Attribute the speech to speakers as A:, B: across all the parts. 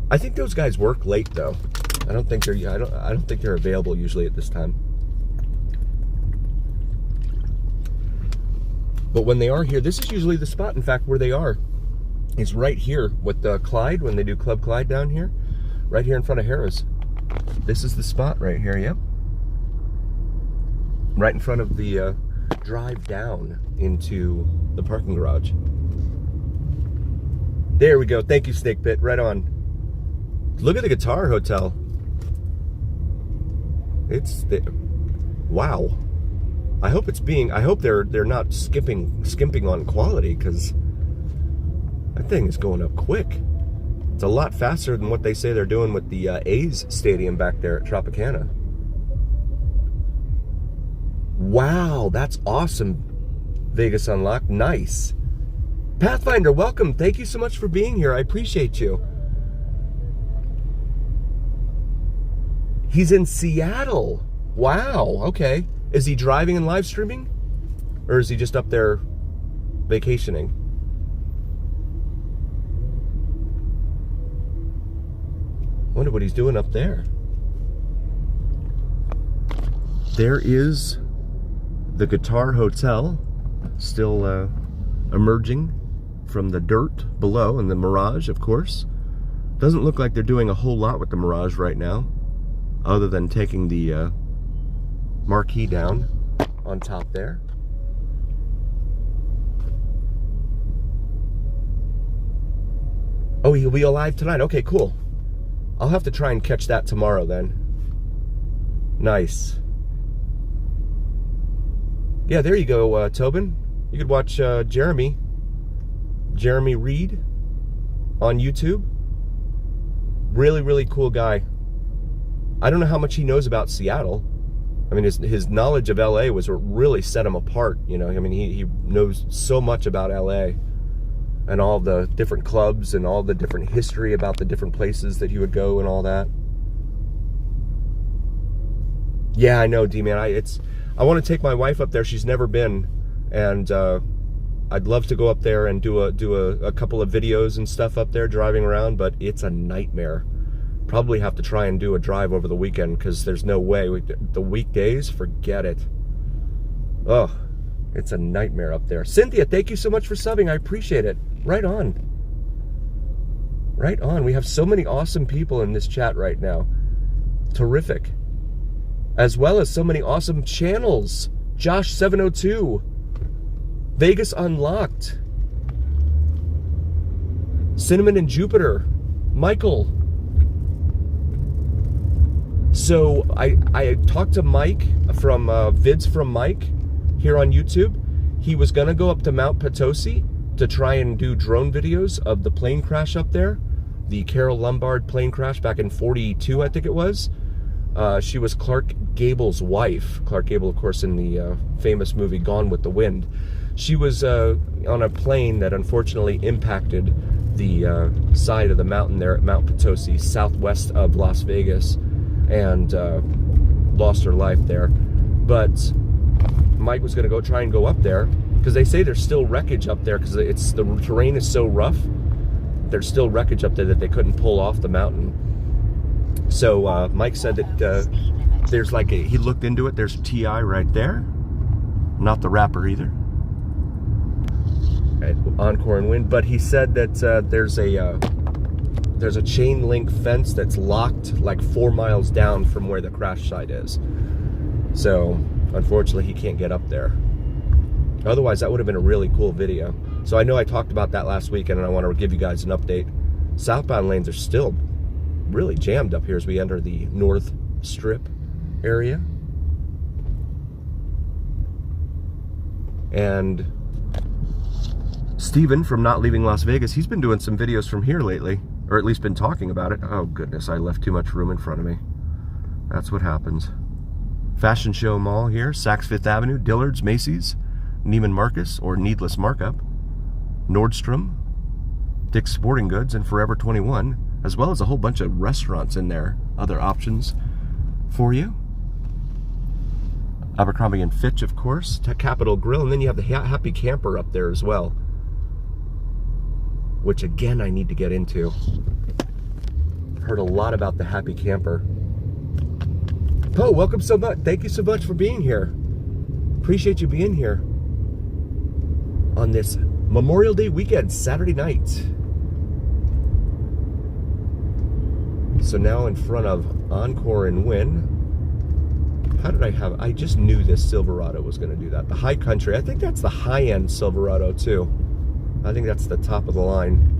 A: I think those guys work late though. I don't think they're available usually at this time. But when they are here, this is usually the spot, in fact, where they are. Is right here with Clyde, when they do Club Clyde down here. Right here in front of Harrah's. This is the spot right here, yep. Right in front of the drive down into the parking garage. There we go. Thank you, Snake Pit. Right on. Look at the Guitar Hotel. Wow. I hope they're not skimping on quality, because that thing is going up quick. It's a lot faster than what they say they're doing with the A's stadium back there at Tropicana. Wow, that's awesome. Vegas Unlocked, nice. Pathfinder, welcome. Thank you so much for being here. I appreciate you. He's in Seattle. Wow, okay. Is he driving and live streaming? Or is he just up there vacationing? Wonder what he's doing up there. There is the Guitar Hotel, still emerging from the dirt below, and the Mirage, of course. Doesn't look like they're doing a whole lot with the Mirage right now, other than taking the marquee down on top there. Oh, he'll be alive tonight. Okay, cool. I'll have to try and catch that tomorrow then. Nice. Yeah, there you go, Tobin. You could watch Jeremy Reed on YouTube. Really, really cool guy. I don't know how much he knows about Seattle. I mean, his knowledge of LA was what really set him apart, you know. I mean, he knows so much about LA and all the different clubs and all the different history about the different places that he would go and all that. Yeah, I know, D-Man. I want to take my wife up there. She's never been, and I'd love to go up there and do a couple of videos and stuff up there driving around, but it's a nightmare. Probably have to try and do a drive over the weekend, because there's no way. The weekdays, forget it. Oh, it's a nightmare up there. Cynthia, thank you so much for subbing. I appreciate it. Right on. Right on. We have so many awesome people in this chat right now. Terrific. As well as so many awesome channels. Josh702. Vegas Unlocked. Cinnamon and Jupiter. Michael. So I talked to Mike from Vids from Mike here on YouTube. He was gonna go up to Mount Potosi to try and do drone videos of the plane crash up there, the Carol Lombard plane crash back in '42, I think it was. She was Clark Gable's wife. Clark Gable, of course, in the famous movie Gone with the Wind. She was on a plane that unfortunately impacted the side of the mountain there at Mount Potosi, southwest of Las Vegas, and lost her life there. But Mike was going to try and go up there, because they say there's still wreckage up there, because the terrain is so rough. There's still wreckage up there that they couldn't pull off the mountain. So Mike said that there's like he looked into it. There's T.I. right there, not the rapper either, at Encore and Wind. But he said that there's a chain link fence that's locked like 4 miles down from where the crash site is. So unfortunately, he can't get up there. Otherwise, that would have been a really cool video. So I know I talked about that last weekend, and I want to give you guys an update. Southbound lanes are still really jammed up here as we enter the North Strip area. And Steven from Not Leaving Las Vegas, he's been doing some videos from here lately, or at least been talking about it. Oh goodness, I left too much room in front of me. That's what happens. Fashion Show Mall here, Saks Fifth Avenue, Dillard's, Macy's, Neiman Marcus, or Needless Markup, Nordstrom, Dick's Sporting Goods, and Forever 21, as well as a whole bunch of restaurants in there, other options for you. Abercrombie & Fitch, of course, Capitol Grill, and then you have the Happy Camper up there as well, which again I need to get into. heard a lot about the Happy Camper. Poe, welcome so much. Thank you so much for being here. Appreciate you being here on this Memorial Day weekend, Saturday night. So now in front of Encore and Wynn. How did I just knew this Silverado was going to do that. The High Country, I think that's the high-end Silverado too. I think that's the top of the line.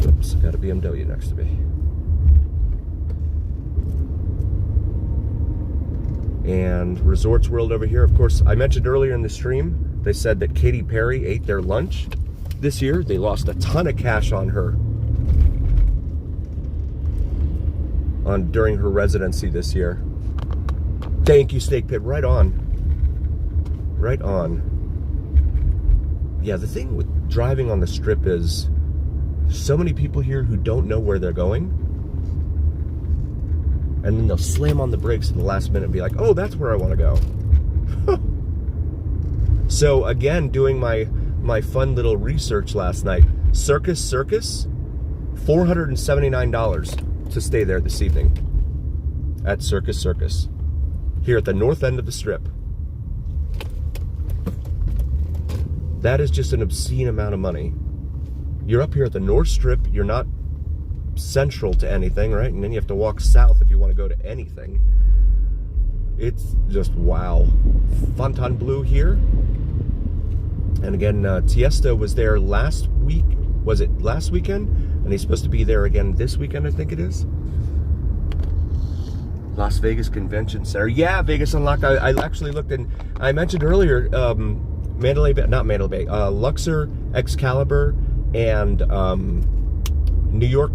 A: Oops, got a BMW next to me. And Resorts World over here. Of course, I mentioned earlier in the stream, they said that Katy Perry ate their lunch this year. They lost a ton of cash on her during her residency this year. Thank you, Snake Pit. Right on. Right on. Yeah, the thing with driving on the Strip is so many people here who don't know where they're going. And then they'll slam on the brakes at the last minute and be like, oh, that's where I want to go. So again, doing my fun little research last night. Circus $479 to stay there this evening at Circus here at the north end of the Strip. That is just an obscene amount of money. You're up here at the North Strip, you're not central to anything, right? And then you have to walk south if you want to go to anything. It's just wow. Fontainebleau here. And again, Tiesto was there last week. Was it last weekend? And he's supposed to be there again this weekend, I think it is. Las Vegas Convention Center. Yeah, Vegas Unlocked. I actually looked, and I mentioned earlier, Mandalay Bay, not Mandalay Bay, Luxor, Excalibur, and New York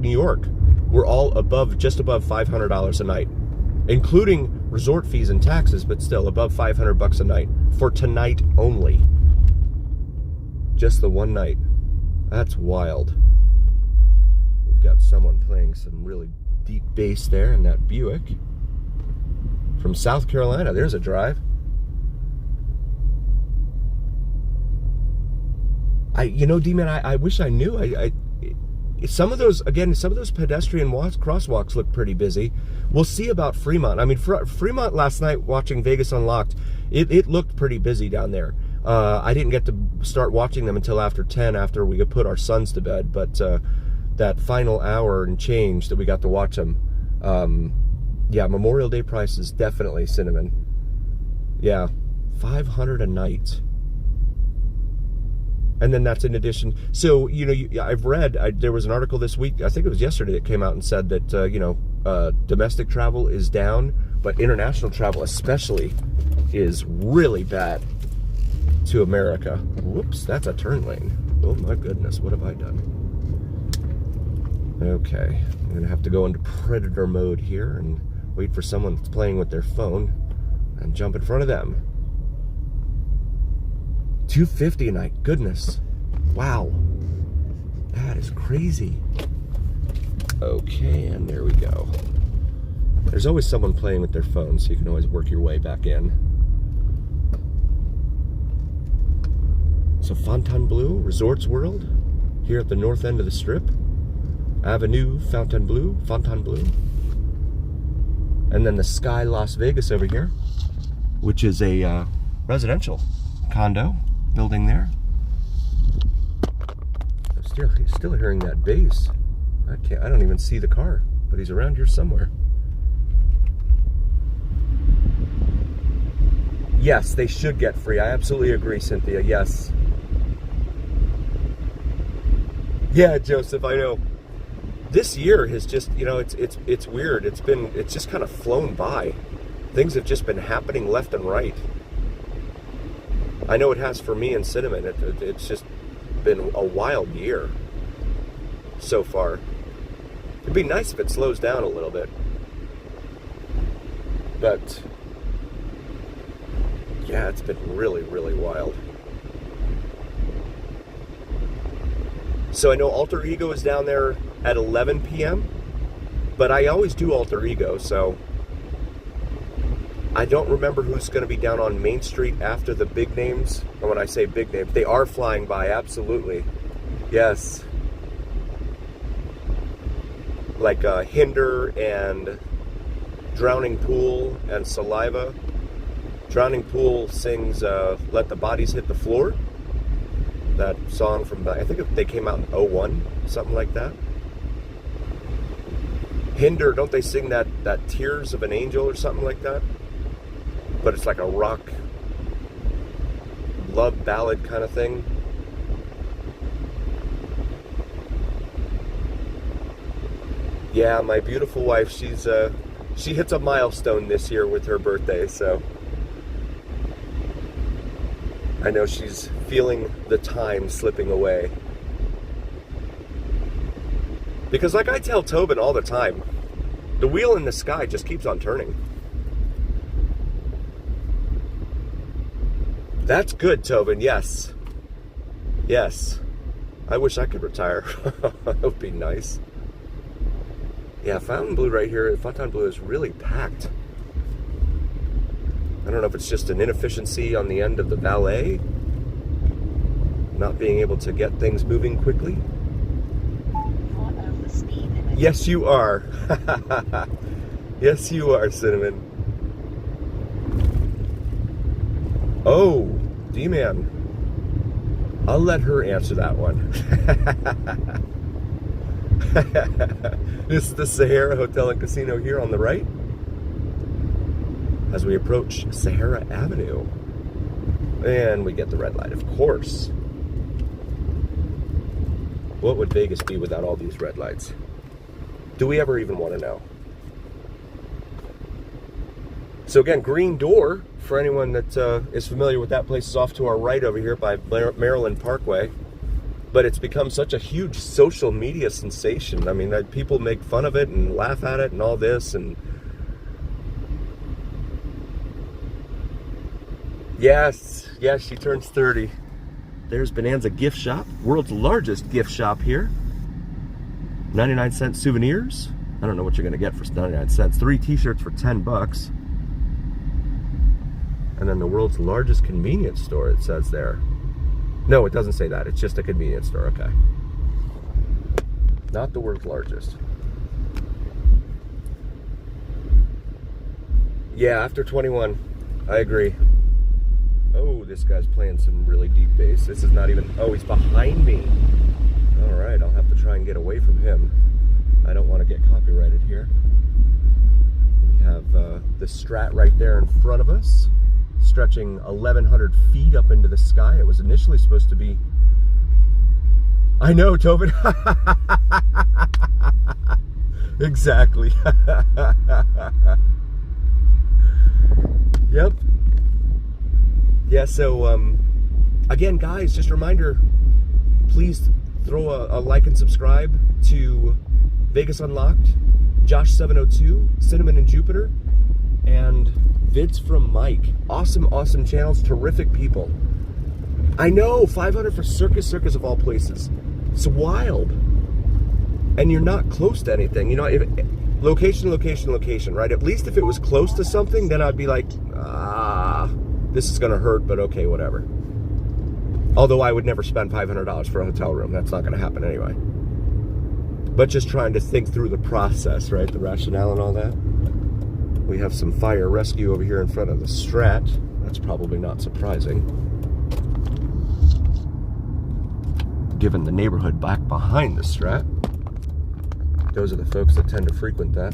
A: were all just above $500 a night, including resort fees and taxes, but still above $500 a night for tonight only. Just the one night. That's wild. We've got someone playing some really deep bass there in that Buick from South Carolina. There's a drive. D-Man, I wish I knew. Some of those pedestrian crosswalks look pretty busy. We'll see about Fremont. I mean, Fremont last night, watching Vegas Unlocked, it looked pretty busy down there. I didn't get to start watching them until after 10, after we could put our sons to bed. But that final hour and change that we got to watch them, yeah, Memorial Day prices, definitely Cinnamon. Yeah, $500 a night. And then that's in addition. So, I've read, there was an article this week, I think it was yesterday, that came out and said that, domestic travel is down, but international travel especially is really bad to America. Whoops, that's a turn lane. Oh my goodness, what have I done? Okay, I'm going to have to go into predator mode here and wait for someone that's playing with their phone and jump in front of them. $250 a night, goodness. Wow. That is crazy. Okay, and there we go. There's always someone playing with their phone, so you can always work your way back in. So Fontainebleau, Resorts World, here at the north end of the Strip. Avenue Fontainebleau. And then the Sky Las Vegas over here, which is a residential condo building there. I'm still hearing that bass. I don't even see the car, but he's around here somewhere. Yes, they should get free. I absolutely agree, Cynthia. Yes. Yeah, Joseph, I know. This year has just, it's weird. It's just kind of flown by. Things have just been happening left and right. I know it has for me and Cinnamon. It's just been a wild year so far. It'd be nice if it slows down a little bit. But yeah, it's been really, really wild. So I know Alter Ego is down there at 11 p.m. But I always do Alter Ego, so I don't remember who's going to be down on Main Street after the big names. And when I say big names, they are flying by, absolutely. Yes. like Hinder and Drowning Pool and Saliva. Drowning Pool sings Let the Bodies Hit the Floor. That song from, I think they came out in 01, something like that. Hinder, don't they sing that Tears of an Angel or something like that? But it's like a rock love ballad kind of thing. Yeah, my beautiful wife, she hits a milestone this year with her birthday, so I know she's feeling the time slipping away. Because like I tell Tobin all the time, the wheel in the sky just keeps on turning. That's good, Tobin, yes. Yes. I wish I could retire. That would be nice. Yeah, Fontainebleau right here, Fontainebleau is really packed. I don't know if it's just an inefficiency on the end of the valet, not being able to get things moving quickly. Yes, you are. Yes, you are, Cinnamon. Oh, D-Man. I'll let her answer that one. This is the Sahara Hotel and Casino here on the right as we approach Sahara Avenue. And we get the red light, of course. What would Vegas be without all these red lights? Do we ever even want to know? So again, Green Door, for anyone that is familiar with that place, is off to our right over here by Maryland Parkway. But it's become such a huge social media sensation. I mean, people make fun of it and laugh at it and all this. And yes, she turns 30. There's Bonanza Gift Shop, world's largest gift shop here. 99-cent souvenirs. I don't know what you're gonna get for 99 cents. 3 t-shirts for 10 bucks. And then the world's largest convenience store, it says there. No, it doesn't say that. It's just a convenience store, okay. Not the world's largest. Yeah, after 21, I agree. Oh, this guy's playing some really deep bass. This is not even, oh, he's behind me. All right, I'll have to try and get away from him. I don't want to get copyrighted here. We have the Strat right there in front of us, stretching 1,100 feet up into the sky. It was initially supposed to be... I know, Tobin. Exactly. Yep. Yeah, so, again, guys, just a reminder, please throw a like and subscribe to Vegas Unlocked, Josh702, Cinnamon and Jupiter, and Vids from Mike. Awesome, awesome channels, terrific people. I know, 500 for Circus of all places. It's wild. And you're not close to anything. You know, if location, right? At least if it was close to something, then I'd be like, this is gonna hurt, but okay, whatever. Although I would never spend $500 for a hotel room. That's not gonna happen anyway. But just trying to think through the process, right? The rationale and all that. We have some fire rescue over here in front of the Strat. That's probably not surprising, given the neighborhood back behind the Strat. Those are the folks that tend to frequent that.